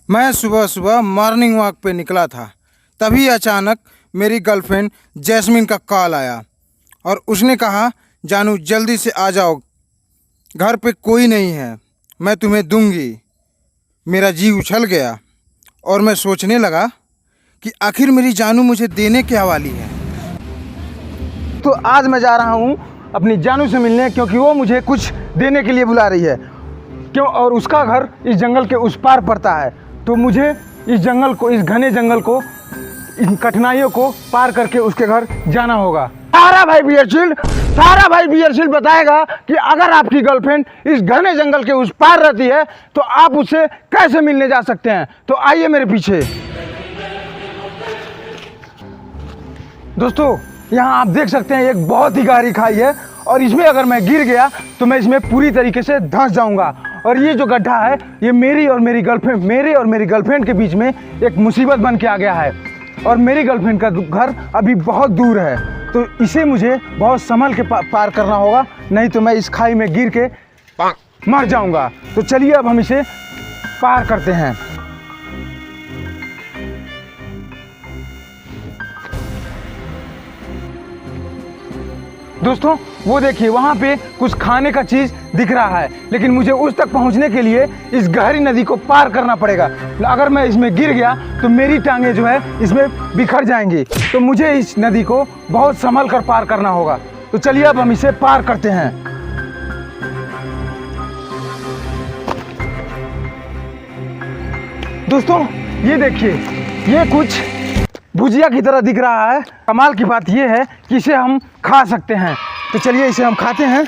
मैं सुबह सुबह मॉर्निंग वॉक पे निकला था, तभी अचानक मेरी गर्लफ्रेंड जैस्मिन का कॉल आया और उसने कहा, जानू जल्दी से आ जाओ, घर पे कोई नहीं है, मैं तुम्हें दूंगी। मेरा जी उछल गया और मैं सोचने लगा कि आखिर मेरी जानू मुझे देने क्या वाली है। तो आज मैं जा रहा हूँ अपनी जानू से मिलने, क्योंकि वो मुझे कुछ देने के लिए बुला रही है। क्यों? और उसका घर इस जंगल के उस पार पड़ता है, तो मुझे इस जंगल को, इस घने जंगल को, इन कठिनाइयों को पार करके उसके घर जाना होगा। सारा भाई बियरशील बताएगा कि अगर आपकी गर्लफ्रेंड इस घने जंगल के उस पार रहती है तो आप उससे कैसे मिलने जा सकते हैं। तो आइए मेरे पीछे। दोस्तों, यहाँ आप देख सकते हैं एक बहुत ही गहरी खाई है और इसमें अगर मैं गिर गया तो मैं इसमें पूरी तरीके से धंस जाऊंगा। और ये जो गड्ढा है, ये मेरे और मेरी गर्लफ्रेंड के बीच में एक मुसीबत बन के आ गया है। और मेरी गर्लफ्रेंड का घर अभी बहुत दूर है, तो इसे मुझे बहुत संभल के पार करना होगा, नहीं तो मैं इस खाई में गिर के मर जाऊंगा। तो चलिए अब हम इसे पार करते हैं। दोस्तों, वो देखिए वहाँ पे कुछ खाने का चीज़ दिख रहा है, लेकिन मुझे उस तक पहुँचने के लिए इस गहरी नदी को पार करना पड़ेगा। अगर मैं इसमें गिर गया तो मेरी टांगें जो है इसमें बिखर जाएंगी, तो मुझे इस नदी को बहुत संभल कर पार करना होगा। तो चलिए अब हम इसे पार करते हैं। दोस्तों, ये देखिए, ये कुछ भुजिया की तरह दिख रहा है। कमाल की बात यह है कि इसे हम खा सकते हैं, तो चलिए इसे हम खाते हैं।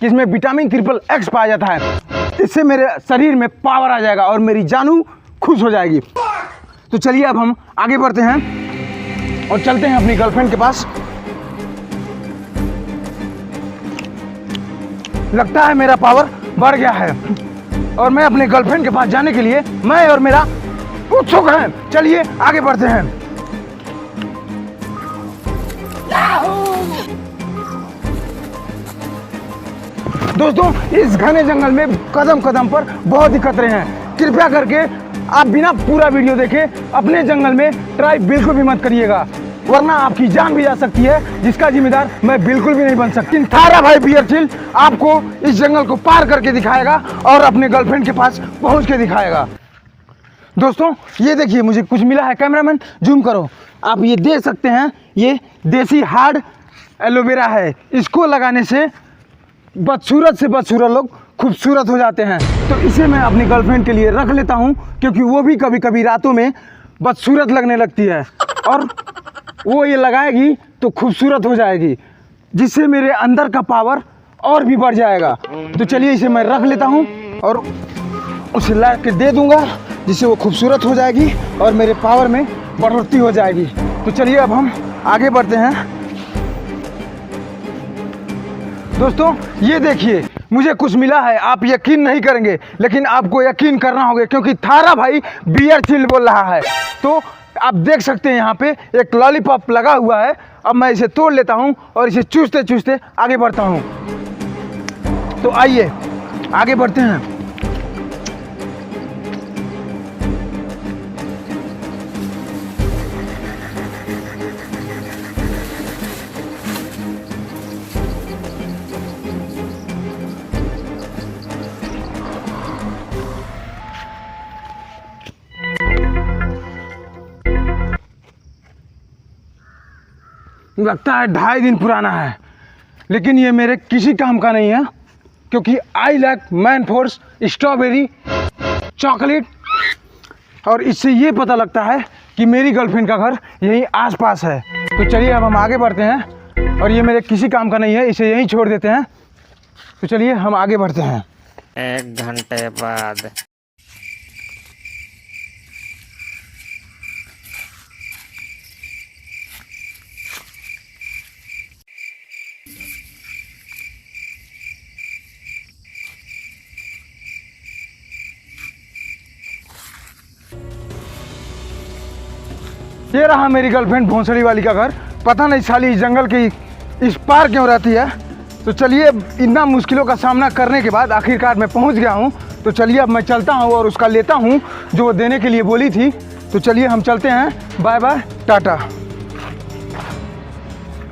इसमें विटामिन XXX पाया जाता है, इससे मेरे शरीर में पावर आ जाएगा और मेरी जानू खुश हो जाएगी। तो चलिए अब हम आगे बढ़ते हैं और चलते हैं अपनी गर्लफ्रेंड के पास। लगता है मेरा पावर बढ़ गया है और मैं अपने गर्लफ्रेंड के पास जाने के लिए मैं और मेरा उत्सुक हैं। चलिए आगे बढ़ते हैं। दोस्तों, इस घने जंगल में कदम कदम पर बहुत ही खतरे हैं। कृपया करके आप बिना पूरा वीडियो देखे अपने जंगल में ट्राई बिल्कुल भी मत करिएगा, वरना आपकी जान भी जा सकती है, जिसका जिम्मेदार मैं बिल्कुल भी नहीं बन सकती। सारा भाई बियरशील आपको इस जंगल को पार करके दिखाएगा और अपने गर्लफ्रेंड के पास पहुंच के दिखाएगा। दोस्तों, ये देखिए मुझे कुछ मिला है। कैमरामैन जूम करो, आप ये देख सकते हैं, ये देसी हार्ड एलोवेरा है। इसको लगाने से बदसूरत से बदसूरत लोग खूबसूरत हो जाते हैं। तो इसे मैं अपनी गर्लफ्रेंड के लिए रख लेता हूँ, क्योंकि वो भी कभी कभी रातों में बदसूरत लगने लगती है और वो ये लगाएगी तो खूबसूरत हो जाएगी, जिससे मेरे अंदर का पावर और भी बढ़ जाएगा। तो चलिए इसे मैं रख लेता हूँ और उसे ला के दे दूँगा, जिससे वो खूबसूरत हो जाएगी और मेरे पावर में बढ़ोतरी हो जाएगी। तो चलिए अब हम आगे बढ़ते हैं। दोस्तों, ये देखिए मुझे कुछ मिला है। आप यकीन नहीं करेंगे, लेकिन आपको यकीन करना होगा, क्योंकि थारा भाई बियरशील बोल रहा है। तो आप देख सकते हैं यहाँ पे एक लॉलीपॉप लगा हुआ है। अब मैं इसे तोड़ लेता हूँ और इसे चूसते चूसते आगे बढ़ता हूँ। तो आइए आगे बढ़ते हैं। लगता है 2.5 दिन पुराना है, लेकिन ये मेरे किसी काम का नहीं है, क्योंकि I like man force strawberry chocolate. और इससे ये पता लगता है कि मेरी गर्लफ्रेंड का घर यहीं आसपास है। तो चलिए अब हम आगे बढ़ते हैं, और ये मेरे किसी काम का नहीं है, इसे यहीं छोड़ देते हैं। तो चलिए हम आगे बढ़ते हैं। 1 घंटे बाद। ये रहा मेरी गर्लफ्रेंड भोंसड़ी वाली का घर। पता नहीं साली इस जंगल की इस पार क्यों रहती है, तो चलिए, इतना मुश्किलों का सामना करने के बाद आखिरकार मैं पहुंच गया हूं। तो चलिए अब मैं चलता हूं और उसका लेता हूं जो वो देने के लिए बोली थी। तो चलिए हम चलते हैं, बाय बाय टाटा।